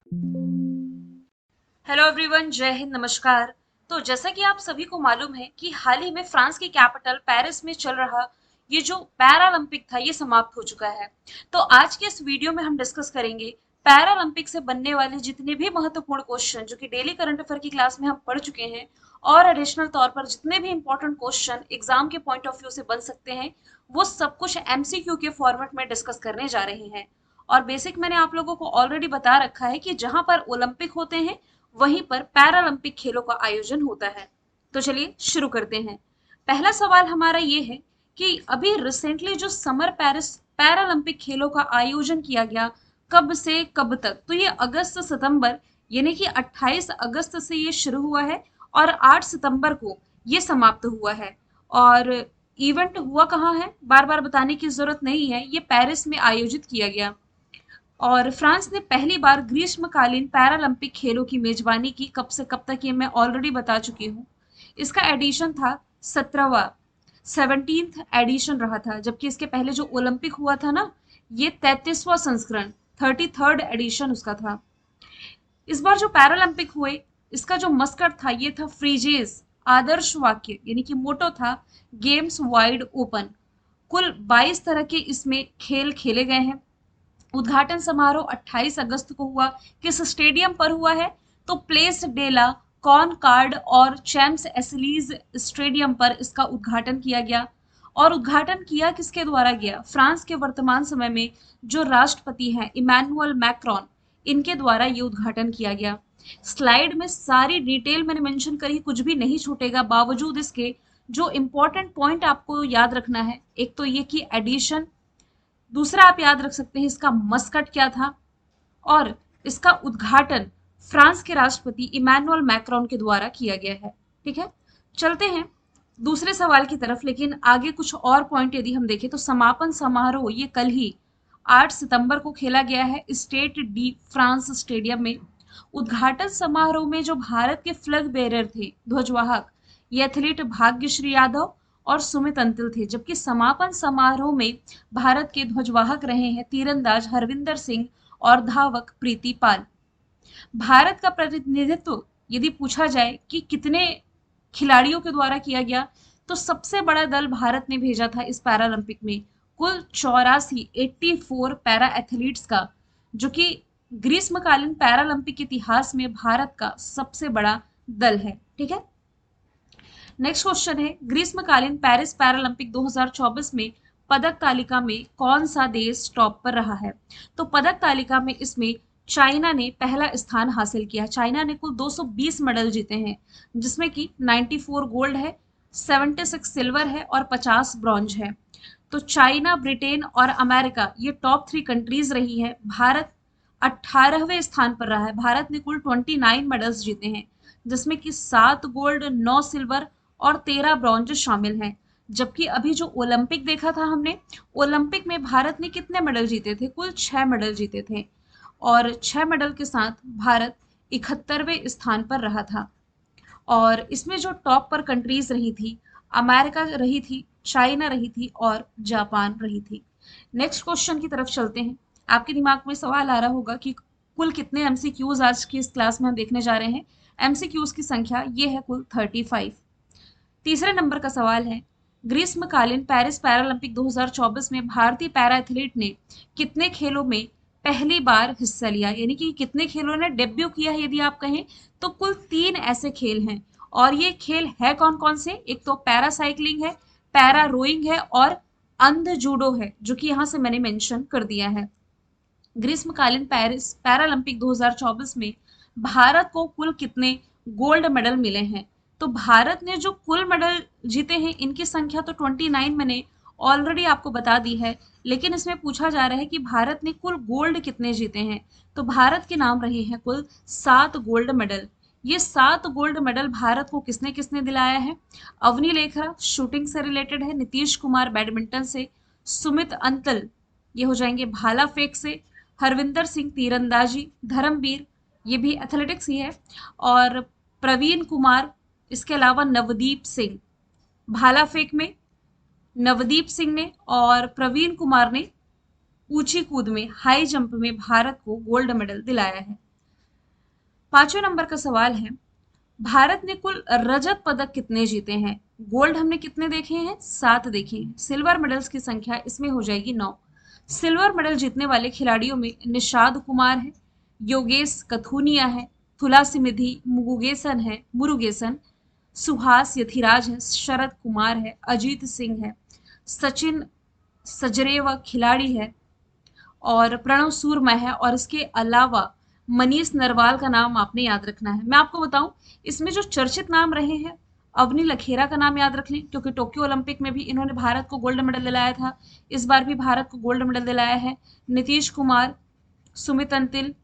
Hello everyone, जय हिंद, नमस्कार। तो जैसा कि आप सभी को मालूम है कि हाल ही में फ्रांस की कैपिटल पेरिस में चल रहा ये जो पैरालंपिक था ये समाप्त हो चुका है। तो आज के इस वीडियो में हम डिस्कस करेंगे पैरालंपिक से बनने वाले जितने भी महत्वपूर्ण क्वेश्चन जो कि डेली करंट अफेयर की क्लास में हम पढ़ चुके हैं, और एडिशनल तौर पर जितने भी इंपॉर्टेंट क्वेश्चन एग्जाम के पॉइंट ऑफ व्यू से बन सकते हैं, वो सब कुछ एमसीक्यू के फॉर्मेट में डिस्कस करने जा रहे हैं। और बेसिक मैंने आप लोगों को ऑलरेडी बता रखा है कि जहां पर ओलंपिक होते हैं वहीं पर पैरालंपिक खेलों का आयोजन होता है। तो चलिए शुरू करते हैं। पहला सवाल हमारा ये है कि अभी रिसेंटली जो समर पेरिस पैरालंपिक खेलों का आयोजन किया गया, कब से कब तक? तो ये अगस्त सितंबर, यानी कि 28 अगस्त से ये शुरू हुआ है और 8 सितंबर को ये समाप्त हुआ है। और इवेंट हुआ कहाँ है, बार बार बताने की जरूरत नहीं है, ये पेरिस में आयोजित किया गया। और फ्रांस ने पहली बार ग्रीष्मकालीन पैरालंपिक खेलों की मेजबानी की, कब से कब तक ये मैं ऑलरेडी बता चुकी हूँ। इसका एडिशन था 17वां, 17th एडिशन रहा था, जबकि इसके पहले जो ओलंपिक हुआ था ना, ये 33वां संस्करण, 33rd एडिशन उसका था। इस बार जो पैरालंपिक हुए, इसका जो मस्कट था ये था फ्रीजेस, आदर्श वाक्य, यानी कि मोटो था गेम्स वाइड ओपन। कुल 22 तरह के इसमें खेल खेले गए हैं। उद्घाटन समारोह 28 अगस्त को हुआ। किस स्टेडियम पर हुआ है? तो प्लेस डेला कॉनकार्ड और चैम्प्स एसिलीज स्टेडियम पर इसका उद्घाटन किया गया। और उद्घाटन किया किसके द्वारा गया? फ्रांस के वर्तमान समय में जो राष्ट्रपति हैं इमैनुअल मैक्रोन, इनके द्वारा ये उद्घाटन किया गया। स्लाइड में सारी डिटेल मैंने मेंशन करी, कुछ भी नहीं छूटेगा। बावजूद इसके जो इंपॉर्टेंट पॉइंट आपको याद रखना है, एक तो ये कि एडिशन, दूसरा आप याद रख सकते हैं इसका मस्कट क्या था, और इसका उद्घाटन फ्रांस के राष्ट्रपति इमैनुअल मैक्रोन के द्वारा किया गया है। ठीक है, चलते हैं दूसरे सवाल की तरफ। लेकिन आगे कुछ और पॉइंट यदि हम देखें तो समापन समारोह ये कल ही 8 सितंबर को खेला गया है स्टेट डी फ्रांस स्टेडियम में। उद्घाटन समारोह में जो भारत के फ्लैग बेरर थे, ध्वजवाहक, ये एथलीट भाग्यश्री यादव और सुमित अंतिल थे। जबकि समापन समारोह में भारत के ध्वजवाहक रहे हैं तीरंदाज हरविंदर सिंह और धावक प्रीति पाल। भारत का प्रतिनिधित्व यदि पूछा जाए कि कितने खिलाड़ियों के द्वारा किया गया, तो सबसे बड़ा दल भारत ने भेजा था इस पैरालंपिक में, कुल 84, 84 पैरा एथलीट्स का, जो कि ग्रीष्मकालीन पैरालंपिक इतिहास में भारत का सबसे बड़ा दल है। ठीक है, नेक्स्ट क्वेश्चन है, ग्रीष्मकालीन पेरिस पैरालंपिक 2024 में पदक तालिका में कौन सा देश टॉप पर रहा है? तो पदक तालिका में इसमें चाइना ने पहला स्थान हासिल किया। चाइना ने कुल 220 मेडल जीते हैं, जिसमें कि 94 गोल्ड है, 76 सिल्वर है और 50 ब्रॉन्ज है। तो चाइना, ब्रिटेन और अमेरिका ये टॉप 3 कंट्रीज रही है। भारत 18वें स्थान पर रहा है। भारत ने कुल 29 मेडल्स जीते हैं, जिसमें कि 7 गोल्ड, 9 सिल्वर और 13 ब्रॉन्ज शामिल हैं। जबकि अभी जो ओलंपिक देखा था हमने, ओलंपिक में भारत ने कितने मेडल जीते थे? कुल 6 मेडल जीते थे, और 6 मेडल के साथ भारत 71वें स्थान पर रहा था। और इसमें जो टॉप पर कंट्रीज रही थी, अमेरिका रही थी, चाइना रही थी और जापान रही थी। नेक्स्ट क्वेश्चन की तरफ चलते हैं। आपके दिमाग में सवाल आ रहा होगा कि कुल कितने एमसीक्यूज आज की इस क्लास में हम देखने जा रहे हैं। एमसीक्यूज की संख्या ये है कुल 35। तीसरे नंबर का सवाल है, ग्रीष्मकालीन पेरिस पैरालंपिक 2024 में भारतीय पैरा एथलीट ने कितने खेलों में पहली बार हिस्सा लिया, यानी कि कितने खेलों ने डेब्यू किया है यदि आप कहें, तो कुल 3 ऐसे खेल हैं। और ये खेल है कौन कौन से? एक तो पैरा साइकिलिंग है, पैरा रोइंग है और अंध जूडो है, जो कि यहाँ से मैंने मेंशन कर दिया है। ग्रीष्मकालीन पेरिस पैरालंपिक 2024 में भारत को कुल कितने गोल्ड मेडल मिले हैं? तो भारत ने जो कुल मेडल जीते हैं इनकी संख्या तो 29 मैंने ऑलरेडी आपको बता दी है, लेकिन इसमें पूछा जा रहा है कि भारत ने कुल गोल्ड कितने जीते हैं। तो भारत के नाम रहे हैं कुल 7 गोल्ड मेडल। ये 7 गोल्ड मेडल भारत को किसने किसने दिलाया है? अवनी लेखरा शूटिंग से रिलेटेड है, नीतीश कुमार बैडमिंटन से, सुमित अंतल ये हो जाएंगे भाला फेंक से, हरविंदर सिंह तीरंदाजी, धर्मवीर ये भी एथलेटिक्स ही है, और प्रवीण कुमार, इसके अलावा नवदीप सिंह भाला फेंक में, नवदीप सिंह ने और प्रवीण कुमार ने ऊंची कूद में, हाई जंप में भारत को गोल्ड मेडल दिलाया है। 5वें नंबर का सवाल है, भारत ने कुल रजत पदक कितने जीते हैं? गोल्ड हमने कितने देखे हैं? 7 देखे हैं। सिल्वर मेडल्स की संख्या इसमें हो जाएगी 9। सिल्वर मेडल जीतने वाले खिलाड़ियों में निषाद कुमार है, योगेश कथुनिया है, थुलासिमिधी मुरुगेसन, सुहास यथिराज है, शरद कुमार है, अजीत सिंह है, सचिन सजरेवा खिलाड़ी है, और प्रणव सूरमा है, और इसके अलावा मनीष नरवाल का नाम आपने याद रखना है। मैं आपको बताऊं, इसमें जो चर्चित नाम रहे हैं, अवनी लखेरा का नाम याद रख लें, क्योंकि टोक्यो ओलंपिक में भी इन्होंने भारत को गोल्ड मेडल दिलाया था, इस बार भी भारत को गोल्ड मेडल दिलाया है। नीतीश कुमार, सुमित अंतिल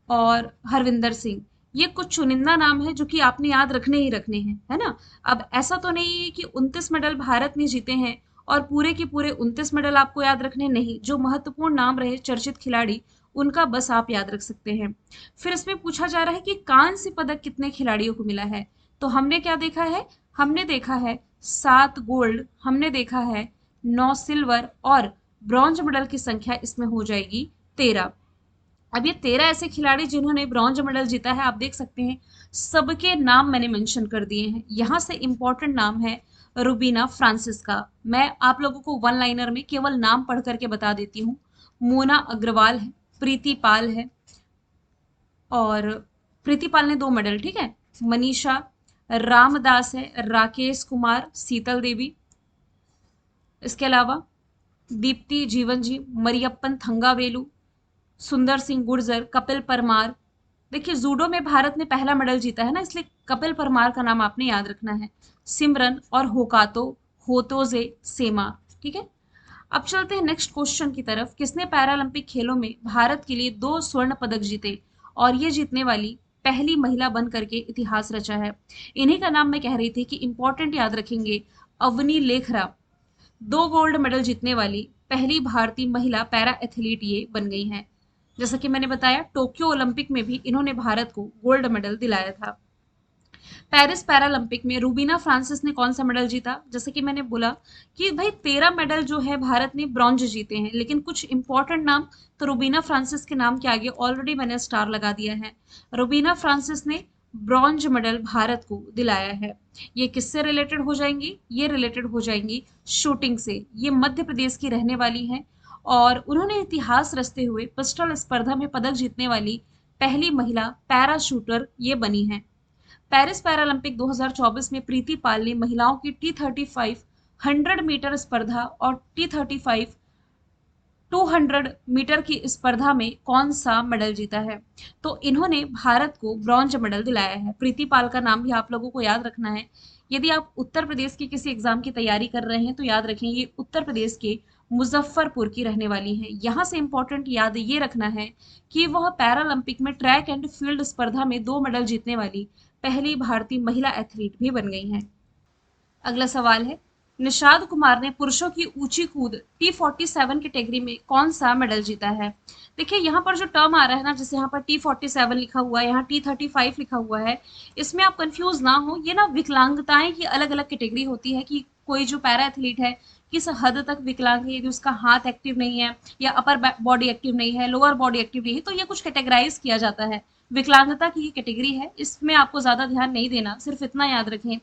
और हरविंदर सिंह, ये कुछ चुनिंदा नाम है जो कि आपने याद रखने ही रखने हैं, है ना। अब ऐसा तो नहीं है कि 29 मेडल भारत ने जीते हैं और पूरे के पूरे 29 मेडल आपको याद रखने, नहीं, जो महत्वपूर्ण नाम रहे चर्चित खिलाड़ी उनका बस आप याद रख सकते हैं। फिर इसमें पूछा जा रहा है कि कांस्य पदक कितने खिलाड़ियों को मिला है? तो हमने क्या देखा है? हमने देखा है 7 गोल्ड, हमने देखा है 9 सिल्वर, और ब्रॉन्ज मेडल की संख्या इसमें हो जाएगी 13। अब ये 13 ऐसे खिलाड़ी जिन्होंने ब्रॉन्ज मेडल जीता है, आप देख सकते हैं सबके नाम मैंने मेंशन कर दिए हैं। यहाँ से इंपॉर्टेंट नाम है रूबीना फ्रांसिस का। मैं आप लोगों को वन लाइनर में केवल नाम पढ़ करके बता देती हूँ। मोना अग्रवाल है, प्रीति पाल है, और प्रीति पाल ने 2 मेडल, ठीक है। मनीषा रामदास है, राकेश कुमार, शीतल देवी, इसके अलावा दीप्ति जीवन जी, मरियप्पन थंगावेलु, सुंदर सिंह गुर्जर, कपिल परमार। देखिए जूडो में भारत ने पहला मेडल जीता है ना, इसलिए कपिल परमार का नाम आपने याद रखना है। सिमरन और होकातो होतोजे सेमा, ठीक है। अब चलते हैं नेक्स्ट क्वेश्चन की तरफ। किसने पैरालंपिक खेलों में भारत के लिए 2 स्वर्ण पदक जीते और ये जीतने वाली पहली महिला बन करके इतिहास रचा है? इन्हीं का नाम मैं कह रही थी कि इंपॉर्टेंट याद रखेंगे, अवनी लेखरा। 2 गोल्ड मेडल जीतने वाली पहली भारतीय महिला पैरा एथलीट ये बन गई हैं। जैसा कि मैंने बताया, टोक्यो ओलंपिक में भी इन्होंने भारत को गोल्ड मेडल दिलाया था। पेरिस पैरालंपिक में रूबीना फ्रांसिस ने कौन सा मेडल जीता? जैसे कि मैंने बोला कि भाई 13 मेडल जो है भारत ने ब्रॉन्ज जीते हैं, लेकिन कुछ इंपॉर्टेंट नाम, तो रूबीना फ्रांसिस के नाम के आगे ऑलरेडी मैंने स्टार लगा दिया है। रूबीना फ्रांसिस ने ब्रॉन्ज मेडल भारत को दिलाया है। ये किससे रिलेटेड हो जाएंगी? ये रिलेटेड हो जाएंगी शूटिंग से। ये मध्य प्रदेश की रहने वाली हैं और उन्होंने इतिहास रचते हुए पिस्टल स्पर्धा में पदक जीतने वाली पहली महिला पैरा शूटर ये बनी हैं। पेरिस पैरालंपिक 2024 में प्रीति पाल ने महिलाओं की T35 100 मीटर स्पर्धा और T35 200 मीटर की स्पर्धा में कौन सा मेडल जीता है? तो इन्होंने भारत को ब्रॉन्ज मेडल दिलाया है। प्रीति पाल का नाम भी आप लोगों को याद रखना है। यदि आप उत्तर प्रदेश की किसी एग्जाम की तैयारी कर रहे हैं तो याद रखें, ये उत्तर प्रदेश के मुजफ्फरपुर की रहने वाली है। यहाँ से इंपॉर्टेंट याद ये रखना है कि वह पैरालंपिक में ट्रैक एंड फील्ड स्पर्धा में 2 मेडल जीतने वाली पहली भारतीय महिला एथलीट भी बन गई हैं। अगला सवाल है, निषाद कुमार ने पुरुषों की ऊंची कूद T47 कैटेगरी में कौन सा मेडल जीता है? देखिए यहाँ पर जो टर्म आ रहा है ना, जैसे यहाँ पर T47 लिखा हुआ है, यहाँ T35 लिखा हुआ है, इसमें आप कंफ्यूज ना हो। ये ना विकलांगताएं की अलग अलग कैटेगरी होती है कि कोई जो पैरा एथलीट है किस हद तक विकलांग है, यदि उसका हाथ एक्टिव नहीं है या अपर बॉडी एक्टिव नहीं है, लोअर बॉडी एक्टिव नहीं है, तो ये कुछ कैटेगराइज किया जाता है। विकलांगता की कैटेगरी है, इसमें आपको ज्यादा ध्यान नहीं देना, सिर्फ इतना याद रखें।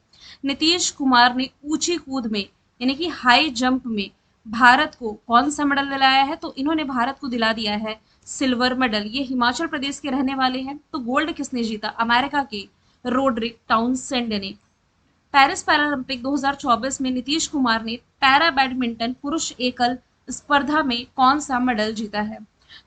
नीतीश कुमार ने ऊंची कूद में यानी कि हाई जंप में भारत को कौन सा मेडल दिलाया है? तो इन्होंने भारत को दिला दिया है सिल्वर मेडल। ये हिमाचल प्रदेश के रहने वाले हैं। तो गोल्ड किसने जीता? अमेरिका के रोड्रिक टाउनसेंड ने। पेरिस पैरालंपिक 2024 में नीतीश कुमार ने पैरा बैडमिंटन पुरुष एकल स्पर्धा में कौन सा मेडल जीता है?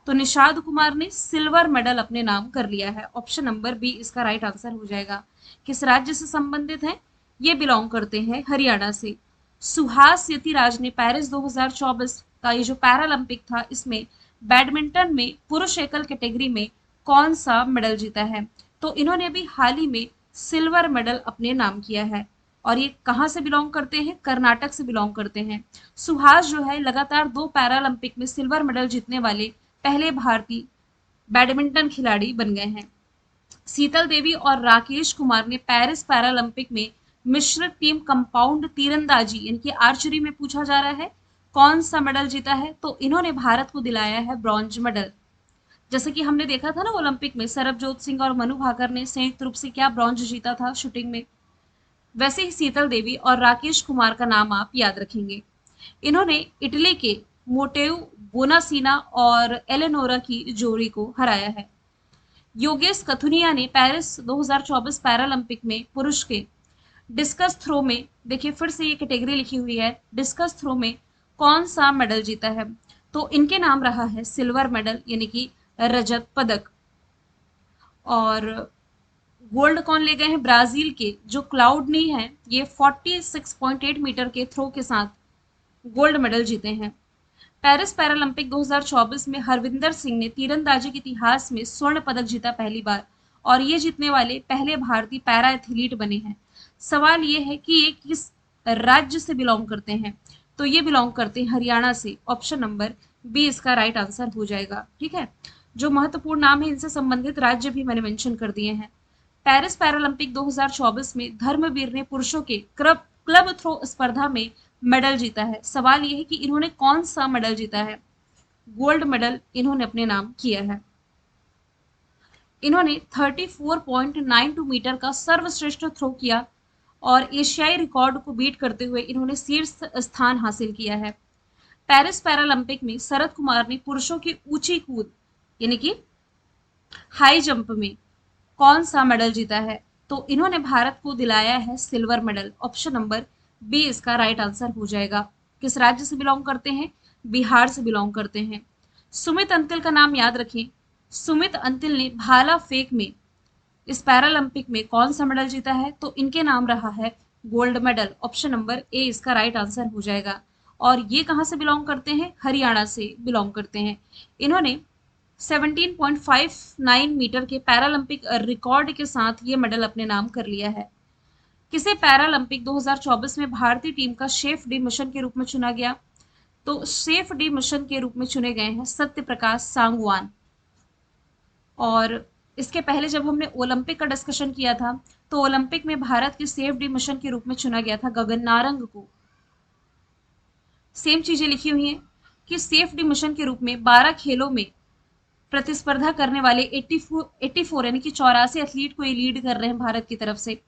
तो निषाद कुमार ने सिल्वर मेडल अपने नाम कर लिया है। ऑप्शन नंबर बी इसका राइट आंसर हो जाएगा। किस राज्य से संबंधित है? ये बिलोंग करते हैं हरियाणा से। सुहास यतिराज ने पेरिस 2024 का ये जो पैरालंपिक था, इसमें बैडमिंटन में पुरुष एकल कैटेगरी में कौन सा मेडल जीता है? तो इन्होंने अभी हाल ही में सिल्वर मेडल अपने नाम किया है। और ये कहाँ से बिलोंग करते हैं? कर्नाटक से बिलोंग करते हैं। सुहास जो है लगातार 2 पैरालंपिक में सिल्वर मेडल जीतने वाले पहले भारतीय बैडमिंटन खिलाड़ी बन गए हैं। शीतल देवी और राकेश कुमार ने पेरिस पैरालंपिक में मिश्रित टीम कंपाउंड तीरंदाजी यानी कि आर्चरी में पूछा जा रहा है कौन सा मेडल जीता है? तो इन्होंने भारत को दिलाया है ब्रॉन्ज मेडल। जैसे कि हमने देखा था ना ओलंपिक में सरबजोत सिंह और मनु भाकर ने संयुक्त रूप से क्या ब्रॉन्ज जीता था शूटिंग में, वैसे ही शीतल देवी और राकेश कुमार का नाम आप याद रखेंगे। इन्होंने इटली के मोटेउ बोनासीना और एलेनोरा की जोड़ी को हराया है। योगेश कथुनिया ने पेरिस 2024 पैरालंपिक में पुरुष के डिस्कस थ्रो में, देखिए फिर से ये कैटेगरी लिखी हुई है, डिस्कस थ्रो में कौन सा मेडल जीता है, तो इनके नाम रहा है सिल्वर मेडल यानी कि रजत पदक। और गोल्ड कौन ले गए हैं, ब्राजील के जो क्लाउडनी है, ये 46.8 मीटर के थ्रो के साथ गोल्ड मेडल जीते हैं। पेरिस पैरालंपिक 2024 में हरविंदर सिंह ने तीरंदाजी के इतिहास में स्वर्ण पदक जीता पहली बार, और ये जीतने वाले पहले भारतीय पैरा एथलीट बने हैं। सवाल ये है कि ये किस राज्य से बिलोंग करते हैं, तो ये बिलोंग करते हैं हरियाणा से। ऑप्शन नंबर बी इसका राइट आंसर हो जाएगा। ठीक है, जो महत्वपूर्ण नाम है इनसे संबंधित राज्य भी मैंने मेंशन कर दिए हैं। पेरिस पैरालंपिक 2024 में धर्मवीर ने पुरुषों के क्लब थ्रो स्पर्धा में मेडल जीता है। सवाल यह है कि इन्होंने कौन सा मेडल जीता है, गोल्ड मेडल इन्होंने अपने नाम किया है। इन्होंने 34.92 मीटर का सर्वश्रेष्ठ थ्रो किया और एशियाई रिकॉर्ड को बीट करते हुए इन्होंने शीर्ष स्थान हासिल किया है। पेरिस पैरालंपिक में शरद कुमार ने पुरुषों की ऊंची कूद यानी कि हाई जंप में कौन सा मेडल जीता है, तो इन्होंने भारत को दिलाया है silver medal. Option number B इसका राइट आंसर हो जाएगा। किस राज्य से बिलोंग करते हैं, बिहार से बिलोंग करते हैं। सुमित अंतिल का नाम याद रखें, सुमित अंतिल ने भाला फेंक में इस पैरालंपिक में कौन सा मेडल जीता है, तो इनके नाम रहा है gold medal. Option number A इसका राइट आंसर हो जाएगा। और ये कहां से बिलोंग करते हैं, हरियाणा से बिलोंग करते हैं। इन्होंने 17.59 मीटर के पैरालंपिक रिकॉर्ड के साथ ये मेडल अपने नाम कर लिया है। किसे पैरालंपिक 2024 में भारतीय टीम का शेफ डी मिशन के रूप में चुना गया, तो शेफ डी मिशन के रूप में चुने गए हैं सत्य प्रकाश सांगवान। और इसके पहले जब हमने ओलंपिक का डिस्कशन किया था, तो ओलंपिक में भारत के सेफ डी मिशन के रूप में चुना गया था गगन नारंग को। सेम चीजें लिखी हुई हैं कि सेफ डी मिशन के रूप में 12 खेलों में प्रतिस्पर्धा करने वाले 84 यानी कि 84 एथलीट को ये लीड कर रहे हैं भारत की तरफ से।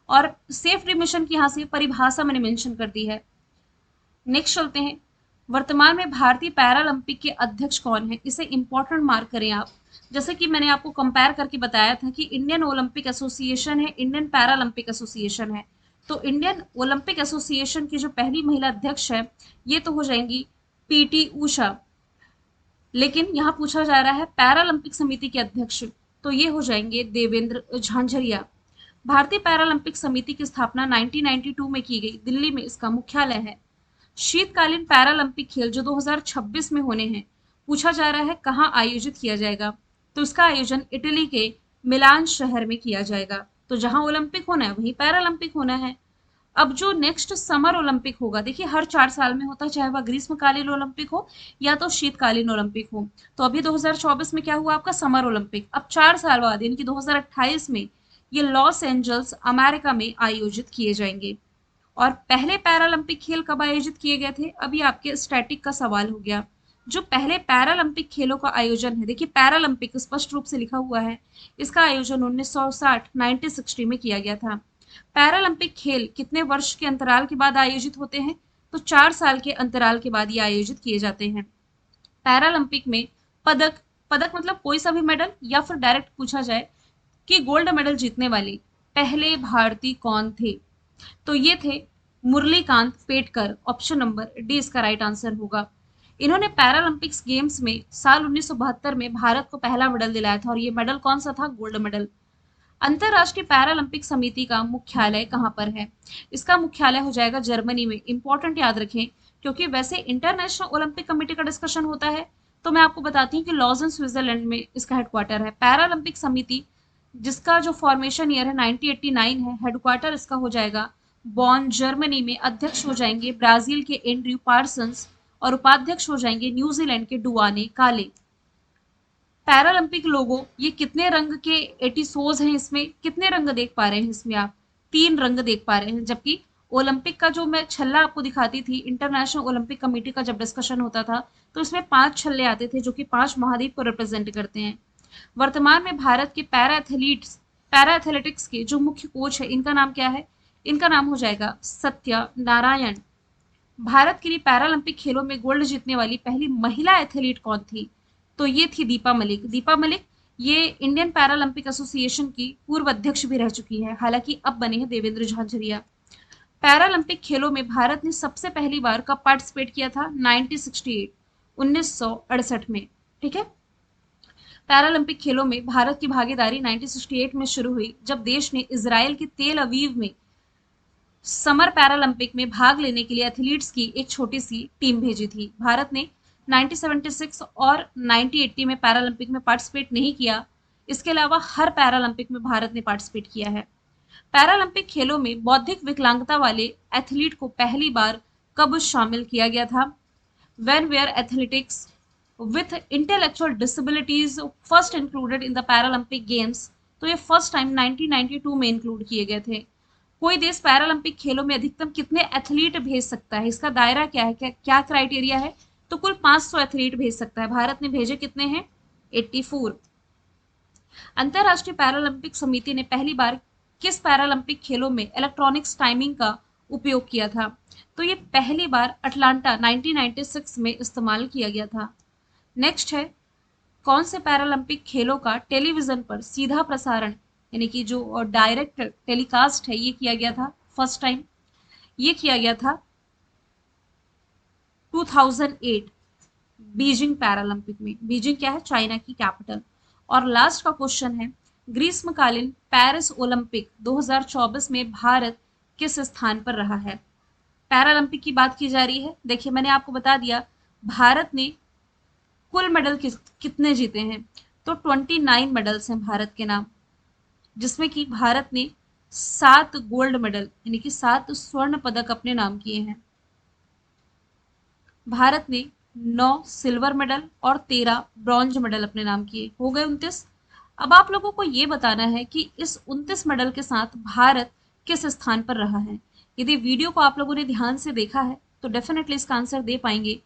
और सेफ डी मिशन की यहाँ से परिभाषा मैंने मेंशन कर दी है। नेक्स्ट चलते हैं, वर्तमान में भारतीय पैरालंपिक के अध्यक्ष कौन है, इसे इंपॉर्टेंट मार्क करें आप। जैसे कि मैंने आपको कंपेयर करके बताया था कि इंडियन ओलंपिक एसोसिएशन है, इंडियन पैरालंपिक एसोसिएशन है। तो इंडियन ओलंपिक एसोसिएशन की जो पहली महिला अध्यक्ष है ये तो हो जाएंगी पीटी उषा, लेकिन यहाँ पूछा जा रहा है पैरालंपिक समिति के अध्यक्ष, तो ये हो जाएंगे देवेंद्र झांझरिया। भारतीय पैरालंपिक समिति की स्थापना 1992 में की गई, दिल्ली में इसका मुख्यालय है। शीतकालीन पैरालंपिक खेल जो 2026 में होने हैं, पूछा जा रहा है कहाँ आयोजित किया जाएगा, तो इसका आयोजन इटली के मिलान शहर में किया जाएगा। तो जहां ओलंपिक होना है वहीं पैरालंपिक होना है। अब जो नेक्स्ट समर ओलंपिक होगा, देखिए हर 4 साल में होता है, चाहे वह ग्रीष्मकालीन ओलंपिक हो या तो शीतकालीन ओलंपिक हो। तो अभी 2024 में क्या हुआ आपका समर ओलंपिक, अब 4 साल बाद यानी कि 2028 में ये लॉस एंजल्स अमेरिका में आयोजित किए जाएंगे। और पहले पैरालंपिक खेल कब आयोजित किए गए थे, अभी आपके स्टैटिक का सवाल हो गया। जो पहले पैरालंपिक खेलों का आयोजन है, देखिए पैरालंपिक स्पष्ट रूप से लिखा हुआ है, इसका आयोजन 1960 में किया गया था। पैरालंपिक खेल कितने वर्ष के अंतराल के बाद आयोजित होते हैं, तो 4 साल के अंतराल के बाद ये आयोजित किए जाते हैं। पैरालंपिक में पदक, पदक मतलब कोई सा भी मेडल, या फिर डायरेक्ट पूछा जाए कि गोल्ड मेडल जीतने वाले पहले भारतीय कौन थे, तो ये थे Murlikant Petkar. Option number D इसका राइट आंसर होगा। इन्होंने पैरालंपिक्स गेम्स में साल 1972 में भारत को पहला मेडल दिलाया था, और ये मेडल कौन सा था, गोल्ड मेडल। अंतरराष्ट्रीय पैरालंपिक समिति का मुख्यालय कहाँ पर है, इसका मुख्यालय हो जाएगा जर्मनी में। इंपॉर्टेंट याद रखें, क्योंकि वैसे इंटरनेशनल ओलंपिक कमेटी का डिस्कशन होता है, तो मैं आपको बताती हूँ कि लॉजन स्विट्जरलैंड में इसका हेडक्वार्टर है। पैरालंपिक समिति जिसका जो फॉर्मेशन ईयर है 1989 है, हेडक्वार्टर इसका हो जाएगा बॉन जर्मनी में। अध्यक्ष हो जाएंगे ब्राजील के एंड्रयू पार्सन्स, और उपाध्यक्ष हो जाएंगे न्यूजीलैंड के डुआने काले। पैरालंपिक लोगो, ये कितने रंग के एटिसोज हैं, इसमें कितने रंग देख पा रहे हैं, इसमें आप 3 रंग देख पा रहे हैं, जबकि ओलंपिक का जो मैं छल्ला आपको दिखाती थी, इंटरनेशनल ओलंपिक कमेटी का जब डिस्कशन होता था तो इसमें 5 छल्ले आते थे जो कि 5 महाद्वीप को रिप्रेजेंट करते हैं। वर्तमान में भारत के पैरा एथलेटिक्स के जो मुख्य कोच है, इनका नाम क्या है? इनका नाम हो जाएगा सत्या नारायण। भारत के लिए पैरालंपिक खेलों में गोल्ड जीतने वाली पहली महिला एथलीट कौन थी? तो ये थी दीपा मलिक। दीपा मलिक ये इंडियन पैरालंपिक एसोसिएशन की पूर्व अध्यक्ष भी रह चुकी है, हालांकि अब बने हैं देवेंद्र झाझरिया। पैरालंपिक खेलों में भारत ने सबसे पहली बार कब पार्टिसिपेट किया था? 1968, 1968 में। ठीक है, पैरालंपिक खेलों में भारत की भागीदारी 1968 में शुरू हुई जब देश ने इजराइल के तेल अवीव में समर पैरालंपिक में भाग लेने के लिए एथलीट्स की एक छोटी सी टीम भेजी थी। भारत ने 1976 और 1980 में पैरालंपिक में पार्टिसिपेट नहीं किया। इसके अलावा हर पैरालंपिक में भारत ने पार्टिसिपेट किया है। पैरालंपिक खेलों में बौद्धिक विकलांगता वाले एथलीट को पहली बार कब शामिल किया गया था? When were athletics with intellectual disabilities first included in the Paralympic Games? तो ये फर्स्ट टाइम 1992 में इंक्लूड किए गए थे। कोई देश पैरालंपिक खेलों में अधिकतम कितने एथलीट भेज सकता है? इसका दायरा क्या है, क्या क्राइटेरिया है? तो कुल 500 एथलीट भेज सकता है। भारत ने भेजे कितने हैं? 84। अंतरराष्ट्रीय पैरालंपिक समिति ने पहली बार किस पैरालंपिक खेलों में इलेक्ट्रॉनिक्स टाइमिंग का उपयोग किया था? तो ये पहली बार अटलांटा 1996 में इस्तेमाल किया गया था। नेक्स्ट है, कौन से पैरालंपिक खेलों का टेलीविजन पर सीधा प्रसारण यानी कि जो डायरेक्ट टेलीकास्ट है ये किया गया था फर्स्ट टाइम? ये किया गया था 2008 बीजिंग पैरालंपिक में। बीजिंग क्या है? चाइना की कैपिटल। और लास्ट का क्वेश्चन है, ग्रीष्मकालीन पेरिस ओलंपिक 2024 में भारत किस स्थान पर रहा है? पैरालंपिक की बात की जा रही है। देखिए मैंने आपको बता दिया भारत ने कुल मेडल कितने जीते हैं, तो 29 मेडल्स हैं भारत के नाम, जिसमें कि भारत ने 7 गोल्ड मेडल यानी कि 7 स्वर्ण पदक अपने नाम किए हैं। भारत ने 9 सिल्वर मेडल और 13 ब्रॉन्ज मेडल अपने नाम किए, हो गए 29। अब आप लोगों को ये बताना है कि इस 29 मेडल के साथ भारत किस स्थान पर रहा है। यदि वीडियो को आप लोगों ने ध्यान से देखा है तो डेफिनेटली इसका आंसर दे पाएंगे।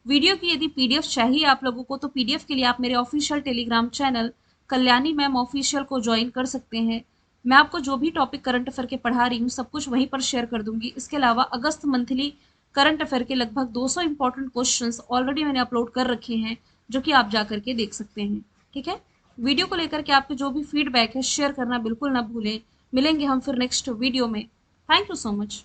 वीडियो की यदि पीडीएफ चाहिए आप लोगों को, तो पीडीएफ के लिए आप मेरे official Telegram channel Kalyani ma'am official को ज्वाइन कर सकते हैं। मैं आपको जो भी टॉपिक करंट अफेयर के पढ़ा रही हूँ सब कुछ वहीं पर शेयर कर दूंगी। इसके अलावा अगस्त मंथली करंट अफेयर के लगभग 200 इंपॉर्टेंट क्वेश्चंस ऑलरेडी मैंने अपलोड कर रखे हैं जो कि आप जा करके देख सकते हैं। ठीक है, वीडियो को लेकर के आपके जो भी फीडबैक है शेयर करना बिल्कुल ना भूलें। मिलेंगे हम फिर नेक्स्ट वीडियो में। Thank you so much.